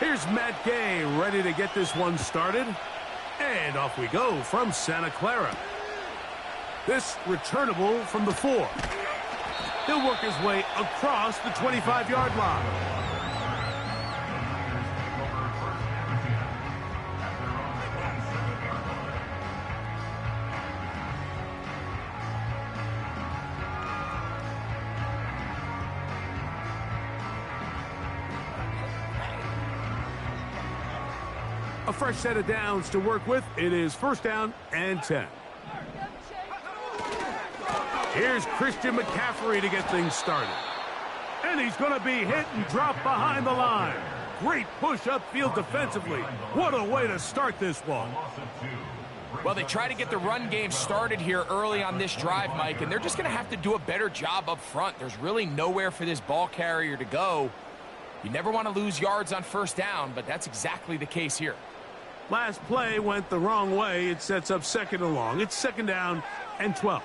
Here's Matt Gay ready to get this one started. And off we go from Santa Clara. This returnable from the 4. He'll work his way across the 25-yard line. A fresh set of downs to work with. It is first down and 10. Here's Christian McCaffrey to get things started. And he's going to be hit and dropped behind the line. Great push upfield defensively. What a way to start this one. Well, they try to get the run game started here early on this drive, Mike, and they're just going to have to do a better job up front. There's really nowhere for this ball carrier to go. You never want to lose yards on first down, but that's exactly the case here. Last play went the wrong way. It sets up second and long. It's second down and 12.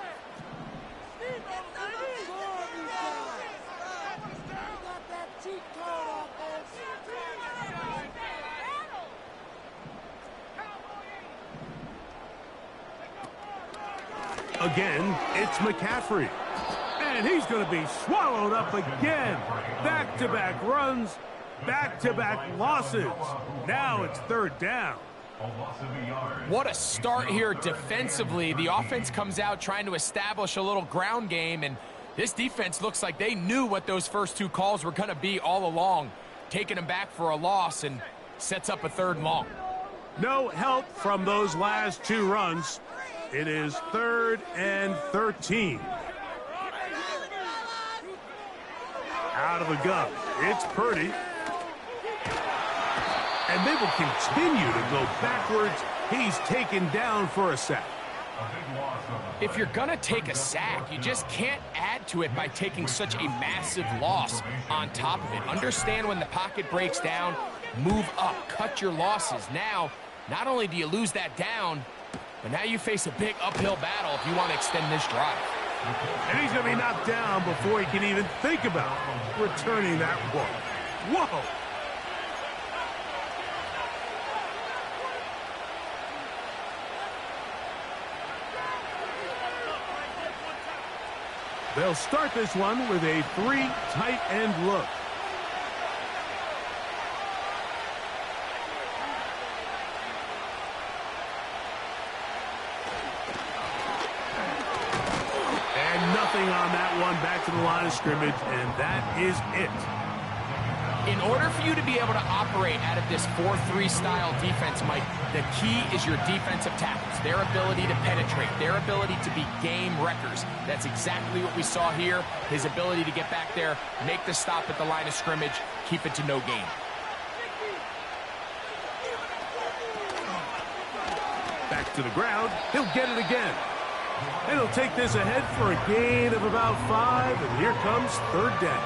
Again, it's McCaffrey. And he's going to be swallowed up again. Back-to-back runs, back-to-back losses. Now it's third down. What a start here defensively. The offense comes out trying to establish a little ground game, and this defense looks like they knew what those first two calls were going to be all along, taking them back for a loss and sets up a third and long. No help from those last two runs. It is third and 13. Out of the gun. It's Purdy. And they will continue to go backwards. He's taken down for a sack. If you're going to take a sack, you just can't add to it by taking such a massive loss on top of it. Understand when the pocket breaks down, move up, cut your losses. Now, not only do you lose that down, but now you face a big uphill battle if you want to extend this drive. And he's going to be knocked down before he can even think about returning that one. Whoa! They'll start this one with a 3 tight end look. And nothing on that one, back to the line of scrimmage, and that is it. In order for you to be able to operate out of this 4-3 style defense, Mike, the key is your defensive tackles, their ability to penetrate, their ability to be game wreckers. That's exactly what we saw here, his ability to get back there, make the stop at the line of scrimmage, keep it to no gain. Back to the ground, he'll get it again. And he'll take this ahead for a gain of about 5, and here comes third down.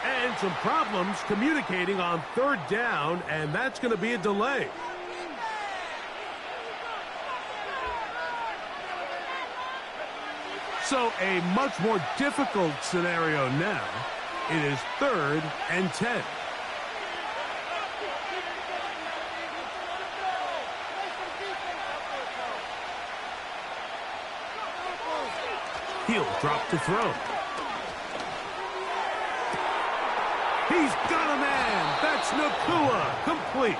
And some problems communicating on third down, and that's going to be a delay. So a much more difficult scenario now. It is third and 10. He'll drop to throw. He's got a man. That's Nacua. Complete.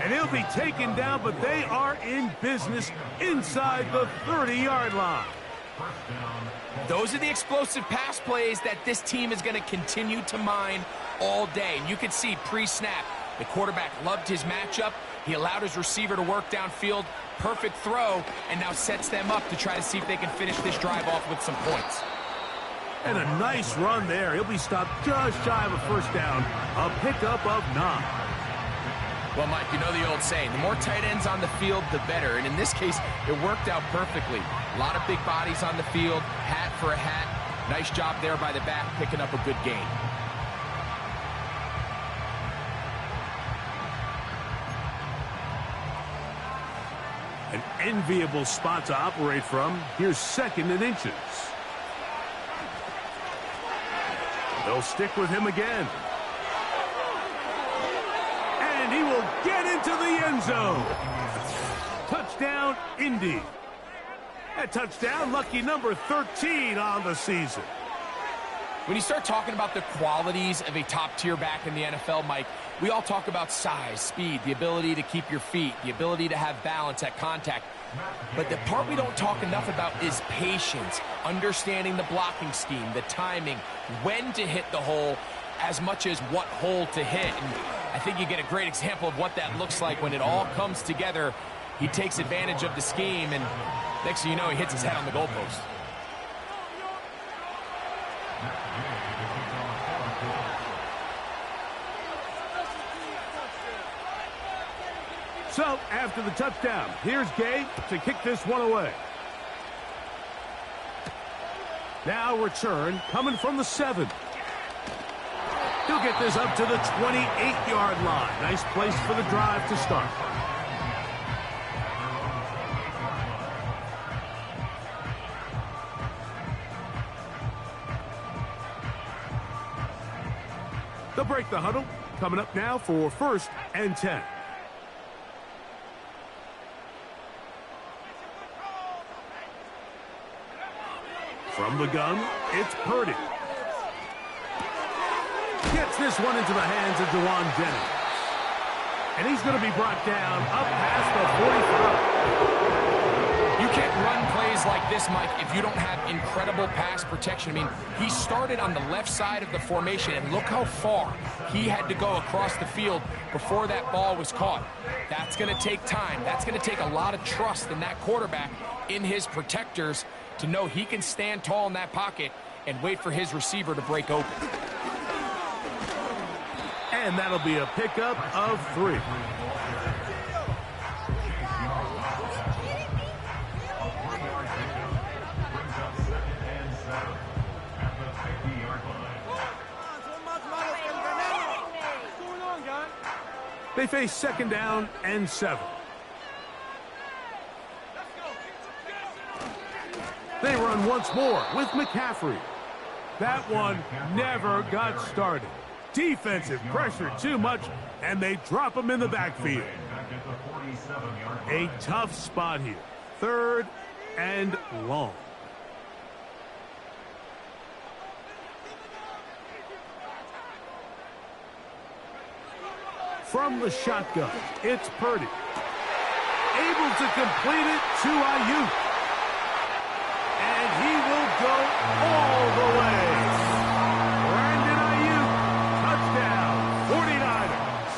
And he'll be taken down, but they are in business inside the 30-yard line. Those are the explosive pass plays that this team is going to continue to mine all day. And you can see pre-snap, The quarterback loved his matchup. He allowed his receiver to work downfield. Perfect throw, and now sets them up to try to see if they can finish this drive off with some points. And a nice run there. He'll be stopped just shy of a first down. A pickup of 9. Well, Mike, you know the old saying, the more tight ends on the field, the better. And in this case, it worked out perfectly. A lot of big bodies on the field, hat for a hat. Nice job there by the back, picking up a good gain. An enviable spot to operate from. Here's 2nd and inches. They'll stick with him again. And he will get into the end zone. Touchdown, Indy. A touchdown, lucky number 13 on the season. When you start talking about the qualities of a top-tier back in the NFL, Mike, we all talk about size, speed, the ability to keep your feet, the ability to have balance at contact. But the part we don't talk enough about is patience, understanding the blocking scheme, the timing, when to hit the hole, as much as what hole to hit. And I think you get a great example of what that looks like when it all comes together. He takes advantage of the scheme, and next thing you know, he hits his head on the goalpost. So, after the touchdown, here's Gay to kick this one away. Now return coming from the 7. He'll get this up to the 28-yard line. Nice place for the drive to start. They'll break the huddle. Coming up now for 1st and 10. From the gun, it's Purdy. Gets this one into the hands of Jawan Jennings. And he's going to be brought down up past the 45. You can't run plays like this, Mike, if you don't have incredible pass protection. I mean, he started on the left side of the formation, and look how far he had to go across the field before that ball was caught. That's going to take time. That's going to take a lot of trust in that quarterback, in his protectors, to know he can stand tall in that pocket and wait for his receiver to break open. And that'll be a pickup of 3. They face 2nd down and 7. They run once more with McCaffrey. That one never got started. Defensive pressure too much, and they drop him in the backfield. A tough spot here. 3rd and long. From the shotgun, it's Purdy. Able to complete it to Ayuk. And he will go all the way. Brandon Ayuk, touchdown, 49ers.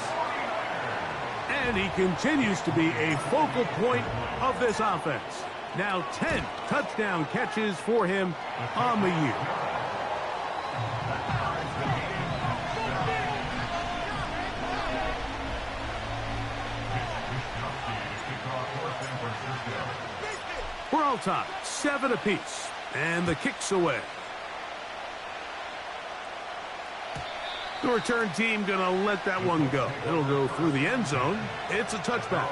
And he continues to be a focal point of this offense. Now 10 touchdown catches for him on the year. We're all tied, 7 apiece, and the kick's away. The return team gonna let that one go. It'll go through the end zone. It's a touchback.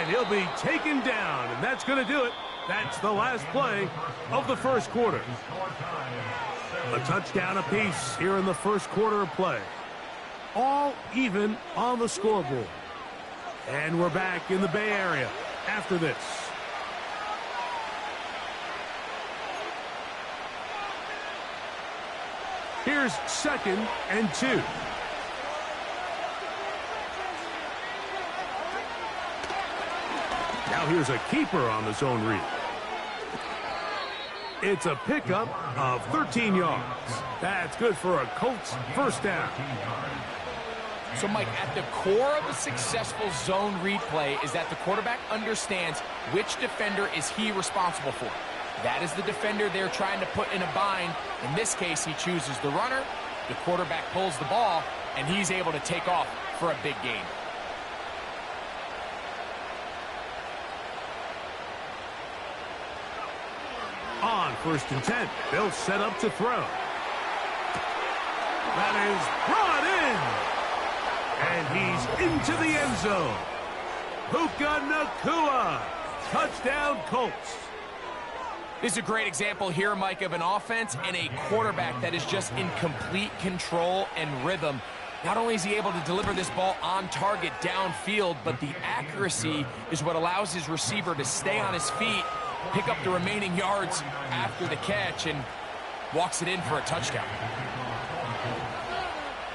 He'll be taken down, and that's going to do it. That's the last play of the first quarter. A touchdown apiece here in the first quarter of play. All even on the scoreboard. And we're back in the Bay Area after this. Here's 2nd and 2. Now here's a keeper on the zone read. It's a pickup of 13 yards. That's good for a Colts first down. So, Mike, at the core of a successful zone read play is that the quarterback understands which defender is he responsible for. That is the defender they're trying to put in a bind. In this case, he chooses the runner. The quarterback pulls the ball, and he's able to take off for a big gain. On 1st and 10, they'll set up to throw. That is brought in. And he's into the end zone. Puka Nacua. Touchdown, Colts. This is a great example here, Mike, of an offense and a quarterback that is just in complete control and rhythm. Not only is he able to deliver this ball on target downfield, but the accuracy is what allows his receiver to stay on his feet, pick up the remaining yards after the catch, and walks it in for a touchdown.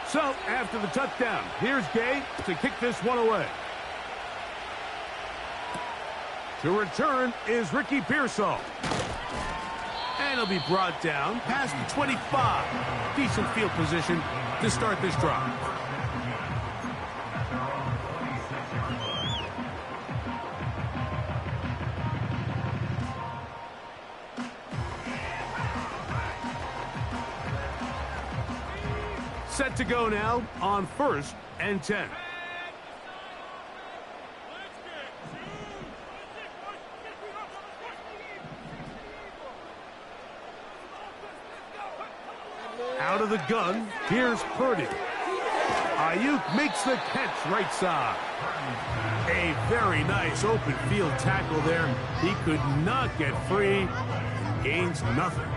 So, after the touchdown, here's Gay to kick this one away. To return is Ricky Pearsall. And he'll be brought down past the 25. Decent field position to start this drive. Set to go now on 1st and 10. Out of the gun, here's Purdy. Ayuk makes the catch right side. A very nice open field tackle there. He could not get free. Gains nothing.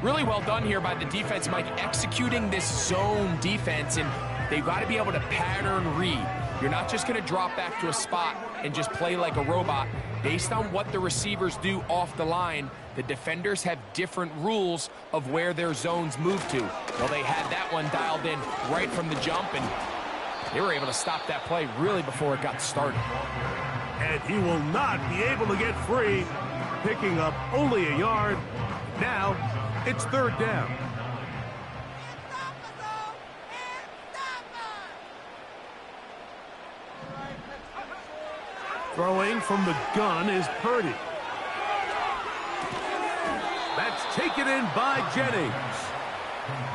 Really well done here by the defense, Mike, executing this zone defense, and they've got to be able to pattern read. You're not just going to drop back to a spot and just play like a robot. Based on what the receivers do off the line, the defenders have different rules of where their zones move to. Well, they had that one dialed in right from the jump, and they were able to stop that play really before it got started. And he will not be able to get free, picking up only a yard. Now, it's 3rd down. Throwing from the gun is Purdy. That's taken in by Jennings.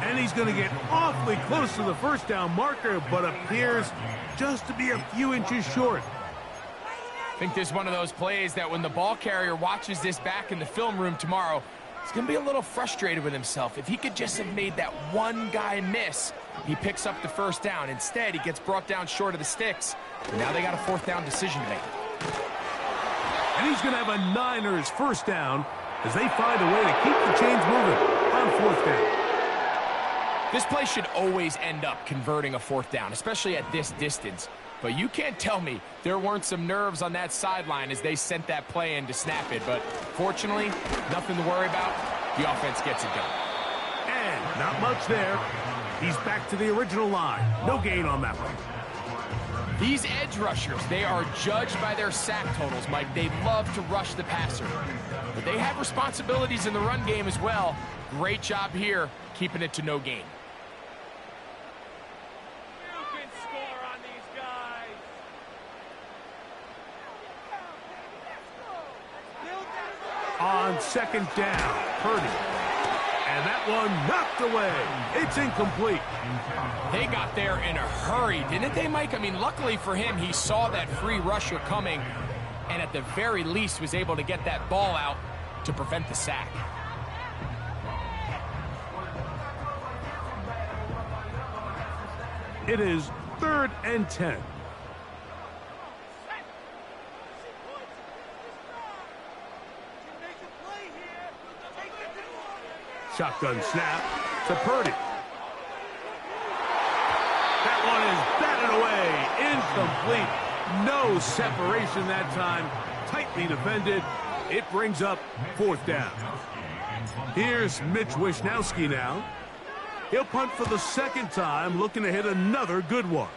And he's going to get awfully close to the first down marker, but appears just to be a few inches short. I think this is one of those plays that when the ball carrier watches this back in the film room tomorrow, he's going to be a little frustrated with himself. If he could just have made that one guy miss, he picks up the first down. Instead, he gets brought down short of the sticks. And now they got a 4th down decision to make. And he's going to have a Niners first down as they find a way to keep the chains moving on 4th down. This play should always end up converting a 4th down, especially at this distance. But you can't tell me there weren't some nerves on that sideline as they sent that play in to snap it. But fortunately, nothing to worry about. The offense gets it done. And not much there. He's back to the original line. No gain on that one. These edge rushers, they are judged by their sack totals, Mike. They love to rush the passer. But they have responsibilities in the run game as well. Great job here, keeping it to no gain. You can score on these guys. On 2nd down, Purdy. And that one knocked away. It's incomplete. They got there in a hurry, didn't they, Mike? I mean, luckily for him, he saw that free rusher coming and at the very least was able to get that ball out to prevent the sack. It is 3rd and 10. Shotgun snap to Purdy. That one is batted away. Incomplete. No separation that time. Tightly defended. It brings up 4th down. Here's Mitch Wishnowsky now. He'll punt for the second time, looking to hit another good one.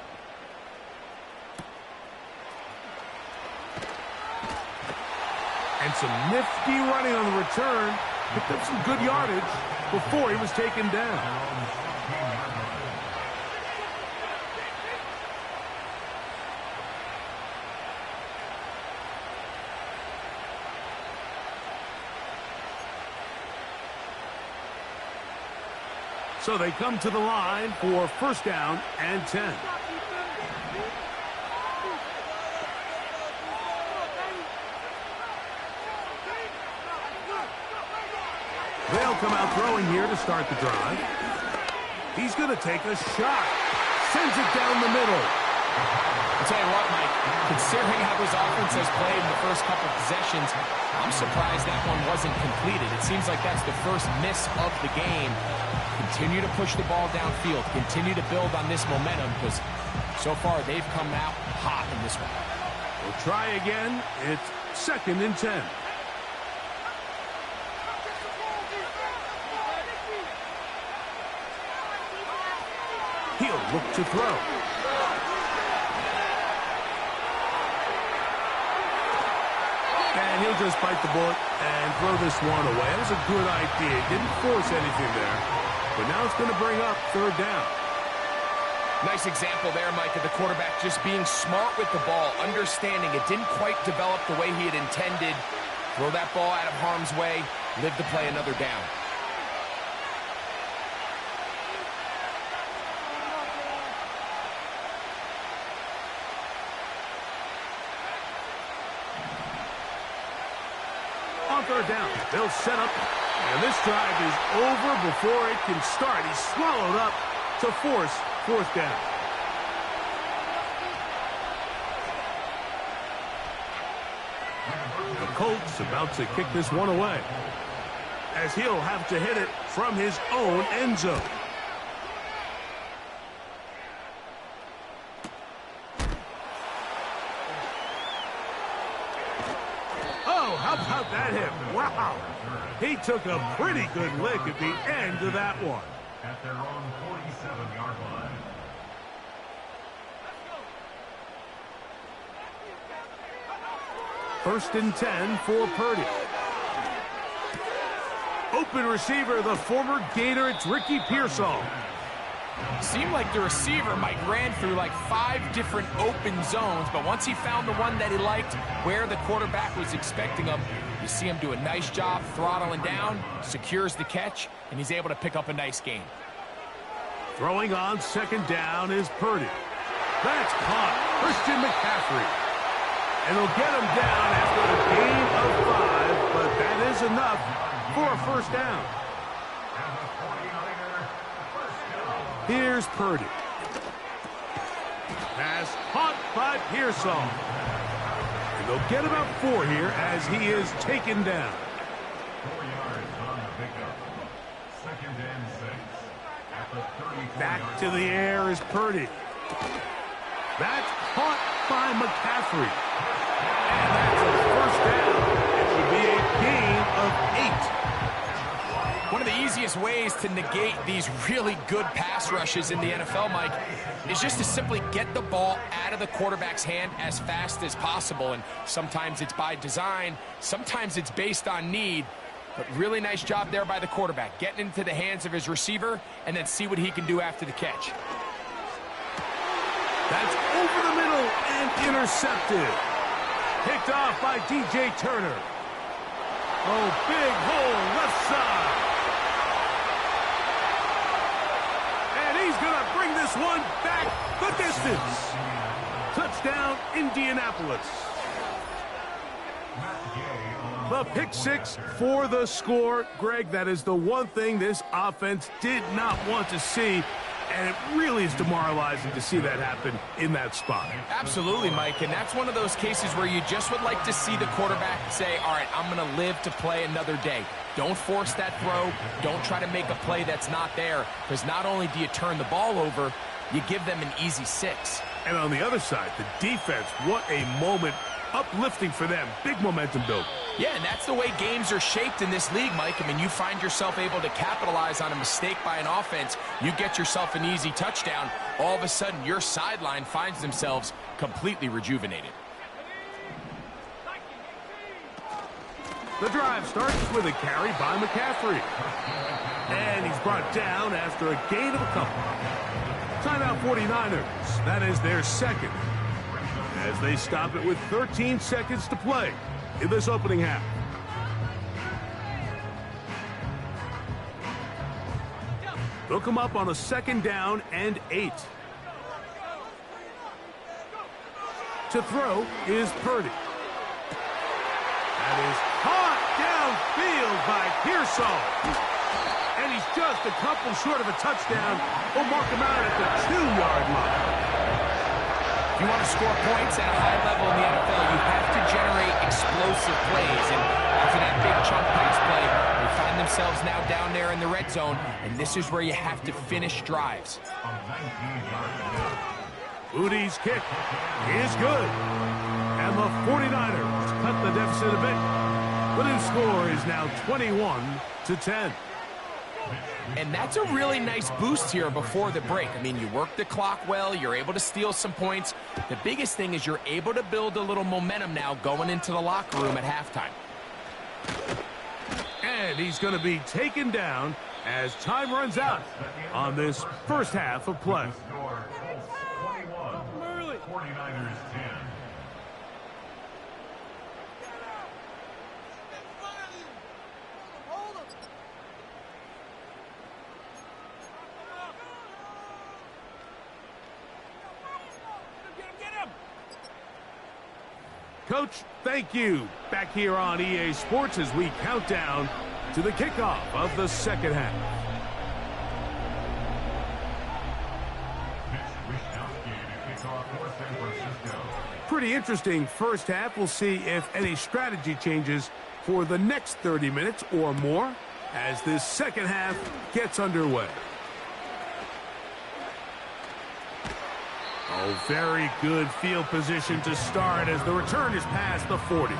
And some nifty running on the return. Picked up some good yardage before he was taken down. So they come to the line for first down and 10. They'll come out throwing here to start the drive. He's going to take a shot. Sends it down the middle. I'll tell you what, Mike, considering how this offense has played in the first couple of possessions, I'm surprised that one wasn't completed. It seems like that's the first miss of the game. Continue to push the ball downfield. Continue to build on this momentum because so far they've come out hot in this one. We'll try again. It's second and 10. He'll look to throw. And he'll just bite the bullet and throw this one away. That was a good idea. Didn't force anything there. But now it's going to bring up third down. Nice example there, Mike, of the quarterback just being smart with the ball, understanding it didn't quite develop the way he had intended. Throw that ball out of harm's way, live to play another down. On third down, they'll set up, and this drive is over before it can start. He's swallowed up to force fourth down. The Colts about to kick this one away, as he'll have to hit it from his own end zone. How about that hit? Wow. He took a pretty good lick at the end of that one. At their own 47-yard line. First and 10 for Purdy. Open receiver, the former Gator. It's Ricky Pearsall. Seemed like the receiver, Mike, ran through like 5 different open zones, but once he found the one that he liked, where the quarterback was expecting him, you see him do a nice job throttling down, secures the catch, and he's able to pick up a nice gain. Throwing on second down is Purdy. That's caught. Christian McCaffrey. And he'll get him down after a gain of 5, but that is enough for a first down. Here's Purdy. Pass caught by Pearsall. And they'll get about 4 here as he is taken down. 4 yards on the pickup. Second and 6. At the 34-yard Back to the air is Purdy. That's caught by McCaffrey. And that's a first down. It should be a gain of 8. One of the easiest ways to negate these really good pass rushes in the NFL, Mike, is just to simply get the ball out of the quarterback's hand as fast as possible. And sometimes it's by design, sometimes it's based on need. But really nice job there by the quarterback, getting into the hands of his receiver and then see what he can do after the catch. That's over the middle and intercepted. Picked off by DJ Turner. Oh, big hole left side. He's going to bring this one back the distance. Touchdown, Indianapolis. The pick 6 for the score. Greg, that is the one thing this offense did not want to see, and it really is demoralizing to see that happen in that spot. Absolutely, Mike, and that's one of those cases where you just would like to see the quarterback say, all right, I'm going to live to play another day. Don't force that throw. Don't try to make a play that's not there, because not only do you turn the ball over, you give them an easy 6. And on the other side, the defense, what a moment. Uplifting for them. Big momentum build. Yeah, and that's the way games are shaped in this league, Mike. I mean, you find yourself able to capitalize on a mistake by an offense. You get yourself an easy touchdown. All of a sudden, your sideline finds themselves completely rejuvenated. The drive starts with a carry by McCaffrey. And he's brought down after a gain of a couple. Timeout 49ers. That is their second. As they stop it with 13 seconds to play in this opening half. They'll come up on a 2nd down and 8. To throw is Purdy. That is caught downfield by Pearsall. And he's just a couple short of a touchdown. We'll mark him out at the 2-yard line. If you want to score points at a high level in the NFL, you have to generate explosive plays. And after that big chunk pass play, they find themselves now down there in the red zone. And this is where you have to finish drives. Moody's kick is good. And the 49ers cut the deficit a bit. The new score is now 21-10. And that's a really nice boost here before the break. I mean, you work the clock well. You're able to steal some points. The biggest thing is you're able to build a little momentum now going into the locker room at halftime. And he's going to be taken down as time runs out on this first half of play. 49ers 10. Coach, thank you. Back here on EA Sports as we count down to the kickoff of the second half. Pretty interesting first half. We'll see if any strategy changes for the next 30 minutes or more as this second half gets underway. Oh, very good field position to start as the return is past the 40.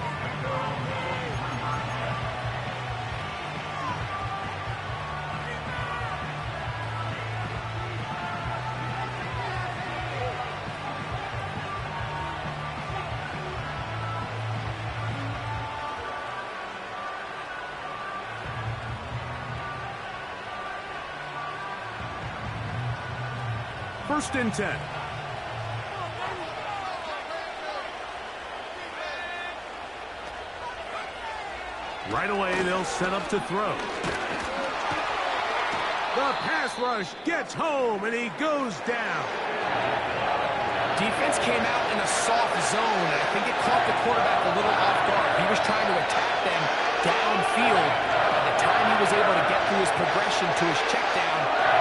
First and 10. Right away, they'll set up to throw. The pass rush gets home, and he goes down. Defense came out in a soft zone, and I think it caught the quarterback a little off guard. He was trying to attack them downfield. By the time he was able to get through his progression to his check down,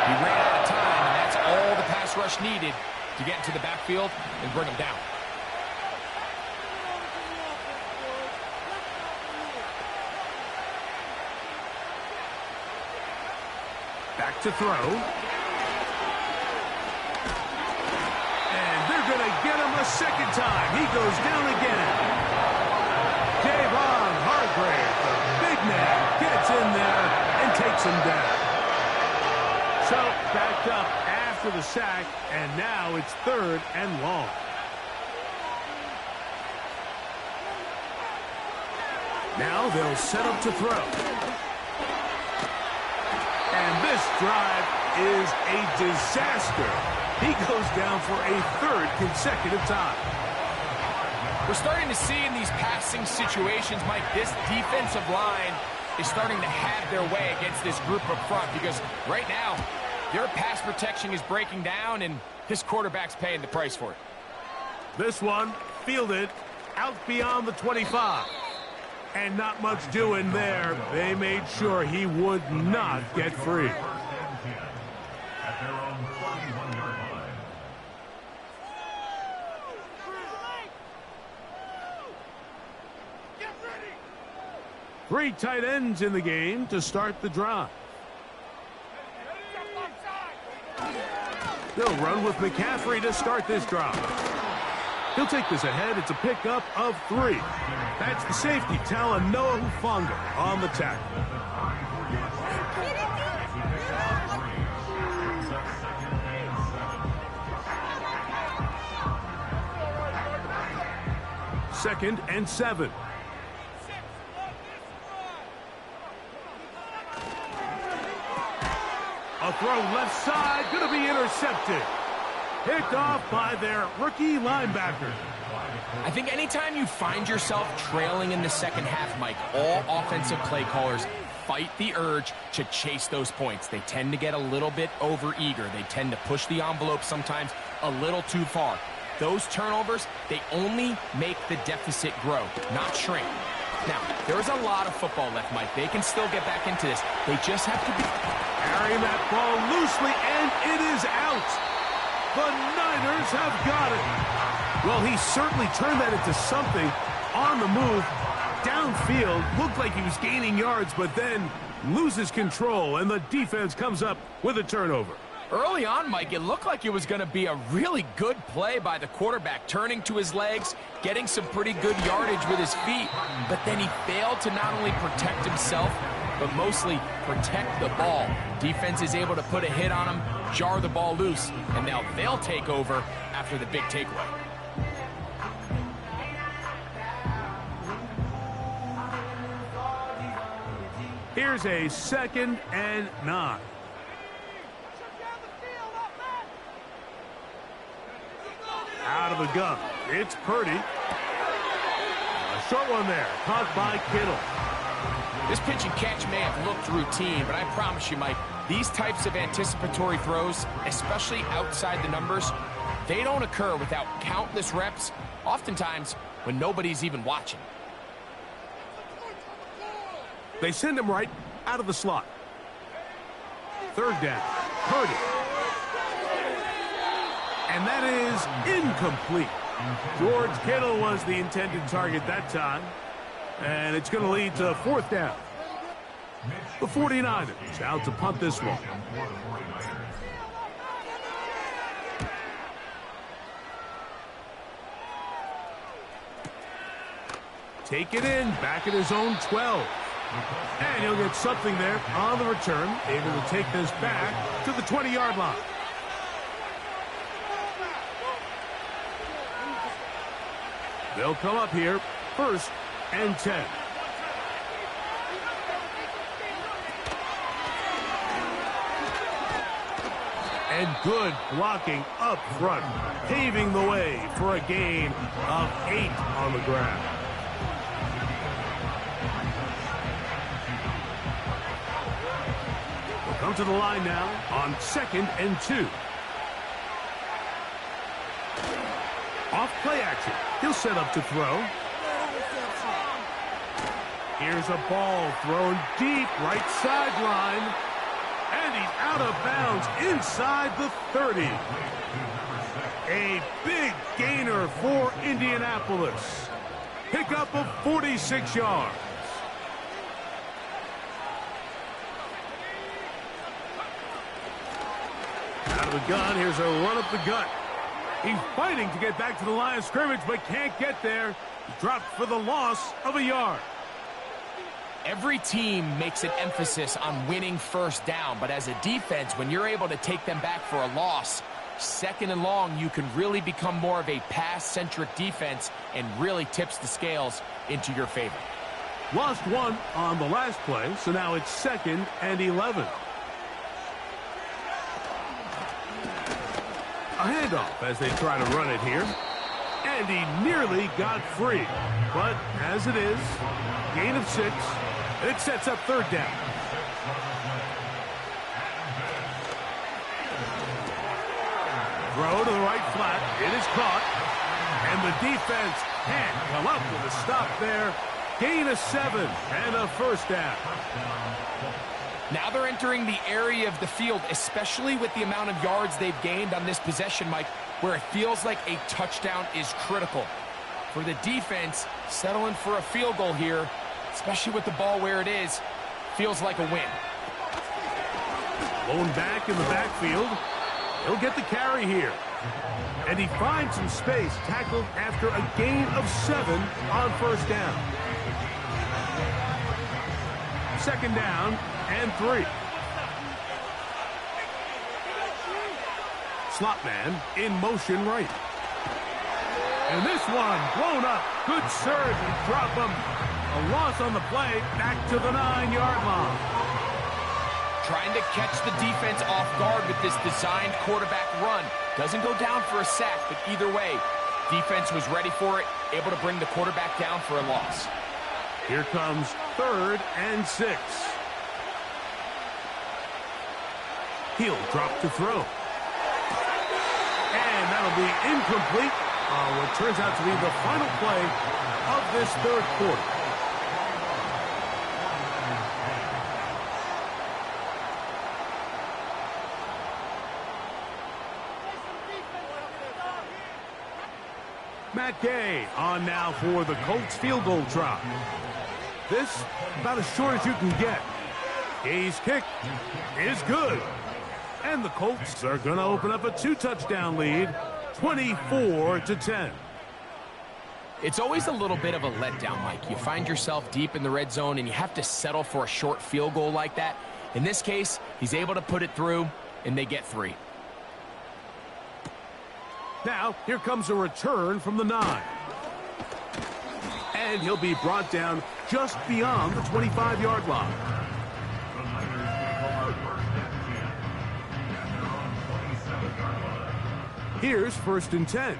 he ran out of time, and that's all the pass rush needed to get into the backfield and bring him down. Back to throw. And they're going to get him a second time. He goes down again. Javon Hargrave, the big man, gets in there and takes him down. So backed up after the sack, and now it's 3rd and long. Now they'll set up to throw. And this drive is a disaster. He goes down for a 3rd consecutive time. We're starting to see in these passing situations, Mike, this defensive line is starting to have their way against this group up front because right now, their pass protection is breaking down and this quarterback's paying the price for it. This one fielded out beyond the 25. And not much doing there. They made sure he would not get free. At their own 41-yard line. Three tight ends in the game to start the drive. They'll run with McCaffrey to start this drive. He'll take this ahead. It's a pickup of 3. That's the safety, Talanoa Hufanga on the tackle. Second and 7. A throw left side, going to be intercepted. Picked off by their rookie linebacker. I think anytime you find yourself trailing in the second half, Mike, all offensive play callers fight the urge to chase those points. They tend to get a little bit overeager. They tend to push the envelope sometimes a little too far. Those turnovers, they only make the deficit grow, not shrink. Now, there's a lot of football left, Mike. They can still get back into this. They just have to be carrying that ball loosely, and it is out. The Niners have got it. Well, he certainly turned that into something on the move. Downfield, looked like he was gaining yards, but then loses control, and the defense comes up with a turnover. Early on, Mike, it looked like it was going to be a really good play by the quarterback, turning to his legs, getting some pretty good yardage with his feet, but then he failed to not only protect himself, but mostly protect the ball. Defense is able to put a hit on him, jar the ball loose, and now they'll take over after the big takeaway. Here's a 2nd and 9. Out of the gun. It's Purdy. A short one there. Caught by Kittle. This pitch and catch may have looked routine, but I promise you, Mike, these types of anticipatory throws, especially outside the numbers, they don't occur without countless reps, oftentimes when nobody's even watching. They send him right out of the slot. 3rd down. Purdy. And that is incomplete. George Kittle was the intended target that time. And it's going to lead to 4th down. The 49ers out to punt this one. Take it in, back at his own 12. And he'll get something there on the return. Able to take this back to the 20-yard line. They'll come up here, 1st and 10. And good blocking up front, paving the way for a gain of 8 on the ground. We'll come to the line now on 2nd and 2. Off play action. He'll set up to throw. Here's a ball thrown deep right sideline. And he's out of bounds inside the 30. A big gainer for Indianapolis. Pickup of 46 yards. Out of the gun, here's a run up the gut. He's fighting to get back to the line of scrimmage, but can't get there. He dropped for the loss of a yard. Every team makes an emphasis on winning 1st down, but as a defense, when you're able to take them back for a loss, 2nd and long, you can really become more of a pass-centric defense and really tips the scales into your favor. Lost 1 on the last play, so now it's 2nd and 11. A handoff as they try to run it here. And he nearly got free. But as it is, gain of 6. It sets up 3rd down. Throw to the right flat. It is caught. And the defense can't come up with a stop there. Gain of 7 and a 1st down. Now they're entering the area of the field, especially with the amount of yards they've gained on this possession, Mike, where it feels like a touchdown is critical. For the defense, settling for a field goal here, especially with the ball where it is, feels like a win. Blown back in the backfield. He'll get the carry here. And he finds some space, tackled after a gain of 7 on first down. Second down and 3. Slot man in motion right. And this one blown up. Good surge and drop him. A loss on the play, back to the 9-yard line. Trying to catch the defense off guard with this designed quarterback run. Doesn't go down for a sack, but either way, defense was ready for it, able to bring the quarterback down for a loss. Here comes 3rd and 6. He'll drop to throw. And that'll be incomplete on what turns out to be the final play of this 3rd quarter. Matt Gay on now for the Colts field goal try. This about as short as you can get. Gay's kick is good. And the Colts are going to open up a 2-touchdown lead, 24-10. It's always a little bit of a letdown, Mike. You find yourself deep in the red zone and you have to settle for a short field goal like that. In this case, he's able to put it through and they get 3. Now, here comes a return from the 9. And he'll be brought down just beyond the 25-yard line. Here's 1st and 10.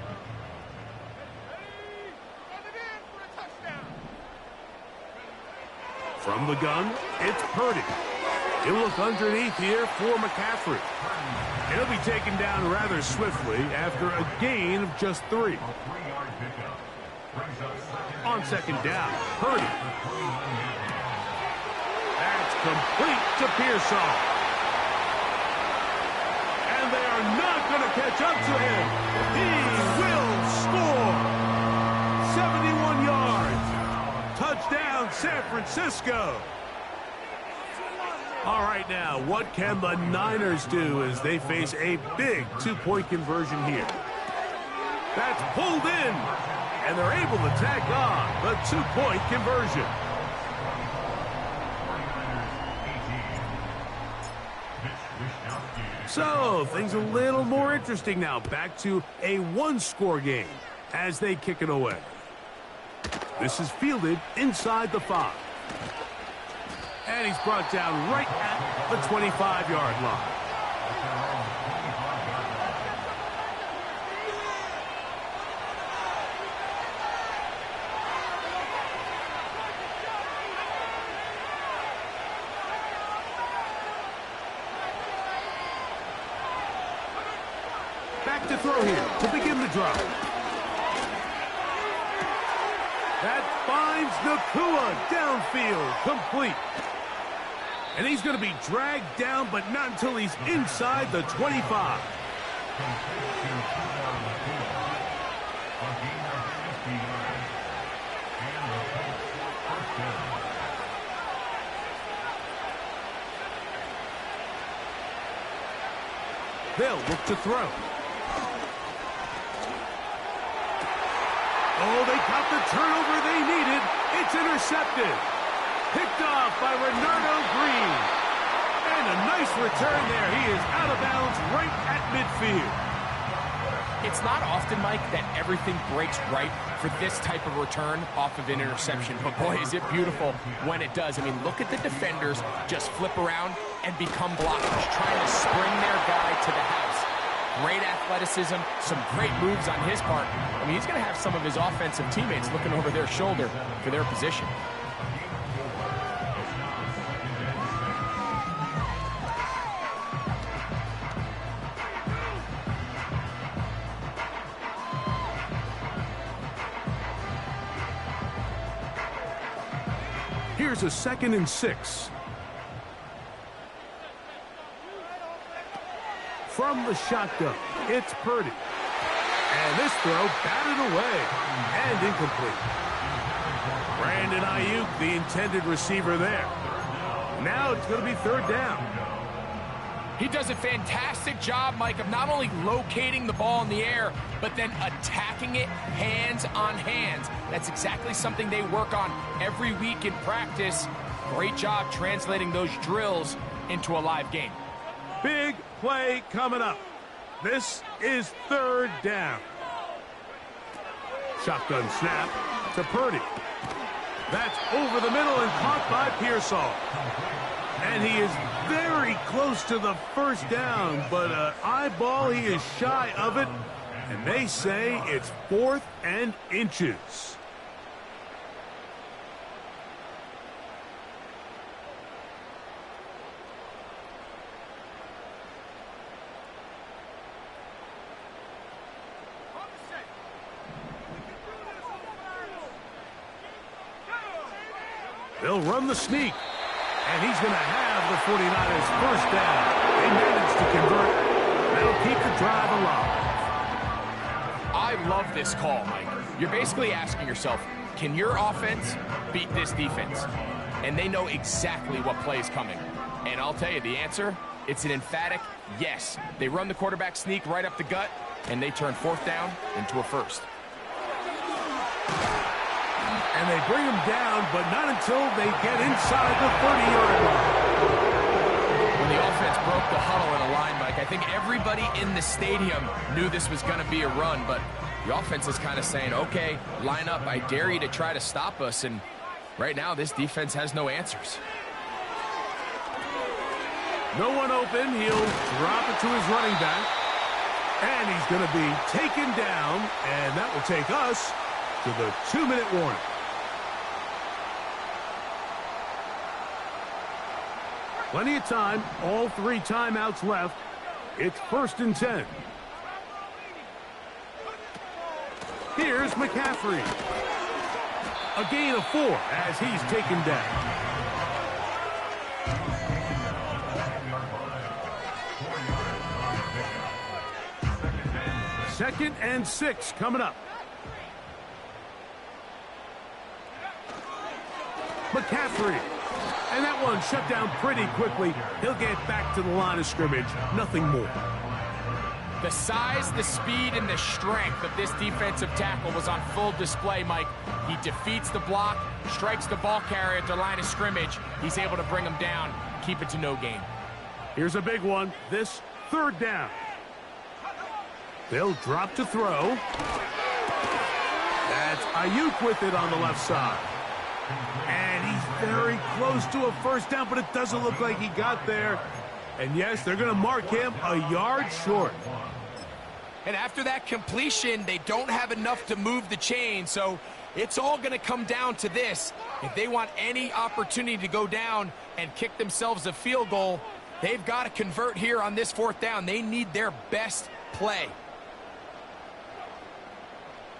From the gun, it's Purdy. He'll look underneath here for McCaffrey. He'll be taken down rather swiftly after a gain of just 3. On second down, Purdy. That's complete to Pearsall. And they are not going to catch up to him. He will score. 71 yards. Touchdown, San Francisco. All right, now, what can the Niners do as they face a big 2-point conversion here? That's pulled in, and they're able to tack on the 2-point conversion. So, things a little more interesting now. Back to a 1-score game as they kick it away. This is fielded inside the 5. And he's brought down right at the 25-yard line. Back to throw here to begin the drive. That finds Nacua downfield, complete. And he's going to be dragged down, but not until he's inside the 25. They'll look to throw. Oh, they got the turnover they needed. It's intercepted. Picked off by Renardo Green. And a nice return there. He is out of bounds right at midfield. It's not often, Mike, that everything breaks right for this type of return off of an interception. But boy, is it beautiful when it does. I mean, look at the defenders just flip around and become blockers, trying to spring their guy to the house. Great athleticism, some great moves on his part. I mean, he's going to have some of his offensive teammates looking over their shoulder for their position. Here's a 2nd and 6. From the shotgun, it's Purdy. And this throw batted away and incomplete. Brandon Ayuk, the intended receiver there. Now it's going to be 3rd down. He does a fantastic job, Mike, of not only locating the ball in the air, but then attacking it hands on hands. That's exactly something they work on every week in practice. Great job translating those drills into a live game. Big play coming up. This is third down. Shotgun snap to Purdy. That's over the middle and caught by Pearsall. And he is very close to the first down, but eyeball, he is shy of it. And they say it's 4th and inches. They'll run the sneak. And he's going to have the 49ers first down. They managed to convert. That'll keep the drive alive. I love this call, Mike. You're basically asking yourself, can your offense beat this defense? And they know exactly what play is coming. And I'll tell you the answer, it's an emphatic yes. They run the quarterback sneak right up the gut, and they turn 4th down into a first. And they bring him down, but not until they get inside the 30-yard line. When the offense broke the huddle in a line, Mike, I think everybody in the stadium knew this was going to be a run, but the offense is kind of saying, okay, line up, I dare you to try to stop us, and right now this defense has no answers. No one open. He'll drop it to his running back. And he's going to be taken down, and that will take us to the 2-minute warning. Plenty of time, all 3 timeouts left. It's 1st and 10. Here's McCaffrey. A gain of 4 as he's taken down. Second and 6 coming up. McCaffrey. And that one shut down pretty quickly. He'll get back to the line of scrimmage. Nothing more. The size, the speed, and the strength of this defensive tackle was on full display, Mike. He defeats the block, strikes the ball carrier at the line of scrimmage. He's able to bring him down, keep it to no gain. Here's a big one. This 3rd down. They'll drop to throw. That's Ayuk with it on the left side. And he's very close to a first down, but it doesn't look like he got there. And yes, they're going to mark him a yard short. And after that completion, they don't have enough to move the chain, so it's all going to come down to this. If they want any opportunity to go down and kick themselves a field goal, they've got to convert here on this 4th down. They need their best play.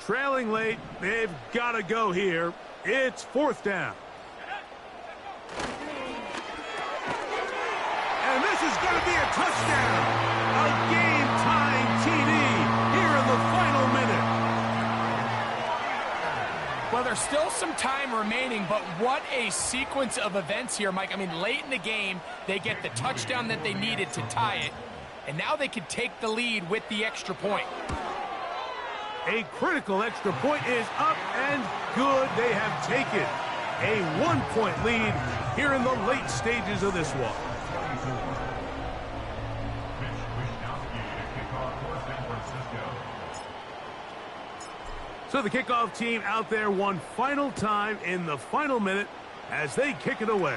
Trailing late, they've got to go here. It's 4th down. And this is going to be a touchdown. A game-tying TD here in the final minute. Well, there's still some time remaining, but what a sequence of events here, Mike. I mean, late in the game, they get the touchdown that they needed to tie it, and now they can take the lead with the extra point. A critical extra point is up and good. They have taken a 1-point lead here in the late stages of this one. So the kickoff team out there one final time in the final minute as they kick it away.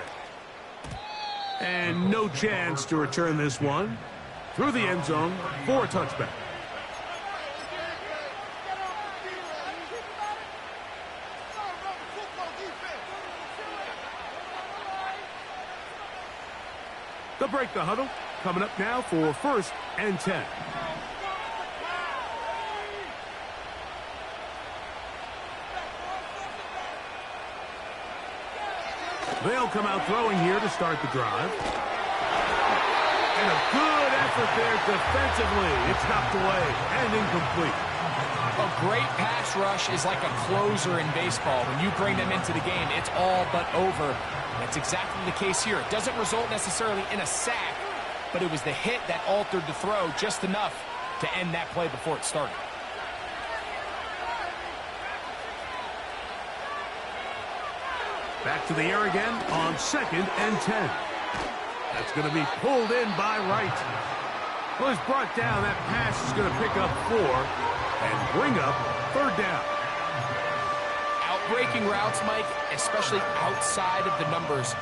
And no chance to return this one through the end zone for a touchback. They'll break the huddle. Coming up now for 1st and 10. They'll come out throwing here to start the drive. And a good effort there defensively. It's knocked away and incomplete. A great pass rush is like a closer in baseball. When you bring them into the game, it's all but over. That's exactly the case here. It doesn't result necessarily in a sack, but it was the hit that altered the throw just enough to end that play before it started. Back to the air again on 2nd and 10. That's going to be pulled in by Wright. Well, it's brought down. That pass is going to pick up 4 and bring up 3rd down. Out-breaking routes, Mike, especially outside of the numbers,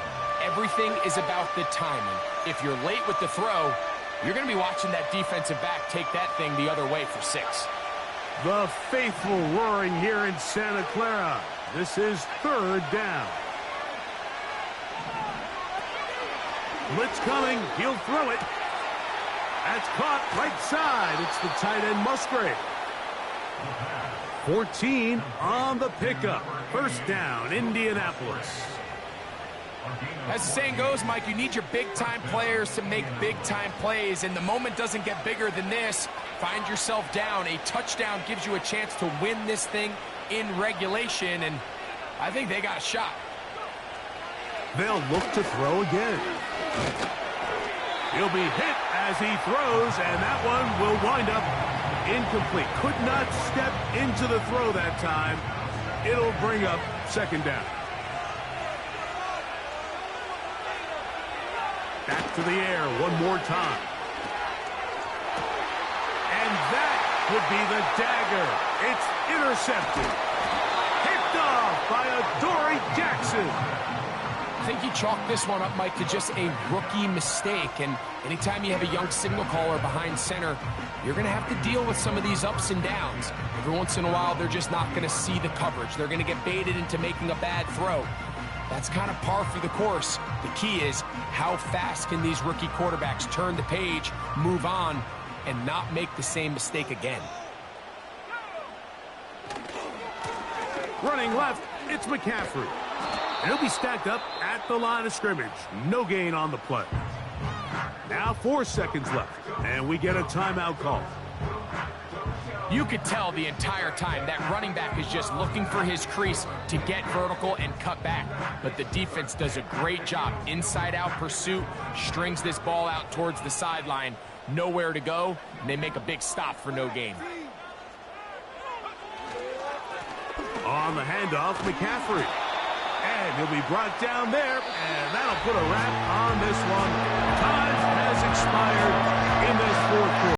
everything is about the timing. If you're late with the throw, you're going to be watching that defensive back take that thing the other way for 6. The faithful roaring here in Santa Clara. This is 3rd down. Blitz coming. He'll throw it. That's caught right side. It's the tight end Musgrave. 14 on the pickup. 1st down, Indianapolis. As the saying goes, Mike, you need your big-time players to make big-time plays, and the moment doesn't get bigger than this. Find yourself down. A touchdown gives you a chance to win this thing in regulation, and I think they got a shot. They'll look to throw again. He'll be hit as he throws, and that one will wind up incomplete. Could not step into the throw that time. It'll bring up 2nd down. Back to the air one more time. And that would be the dagger. It's intercepted. Picked off by Adoree Jackson. I think you chalk this one up, Mike, to just a rookie mistake. And anytime you have a young signal caller behind center, you're going to have to deal with some of these ups and downs. Every once in a while, they're just not going to see the coverage. They're going to get baited into making a bad throw. That's kind of par for the course. The key is how fast can these rookie quarterbacks turn the page, move on, and not make the same mistake again. Running left, it's McCaffrey. And he'll be stacked up at the line of scrimmage. No gain on the play. Now 4 seconds left, and we get a timeout call. You could tell the entire time that running back is just looking for his crease to get vertical and cut back. But the defense does a great job. Inside-out pursuit, strings this ball out towards the sideline. Nowhere to go, and they make a big stop for no gain. On the handoff, McCaffrey. And he'll be brought down there, and that'll put a wrap on this one. Time has expired in this 4th quarter.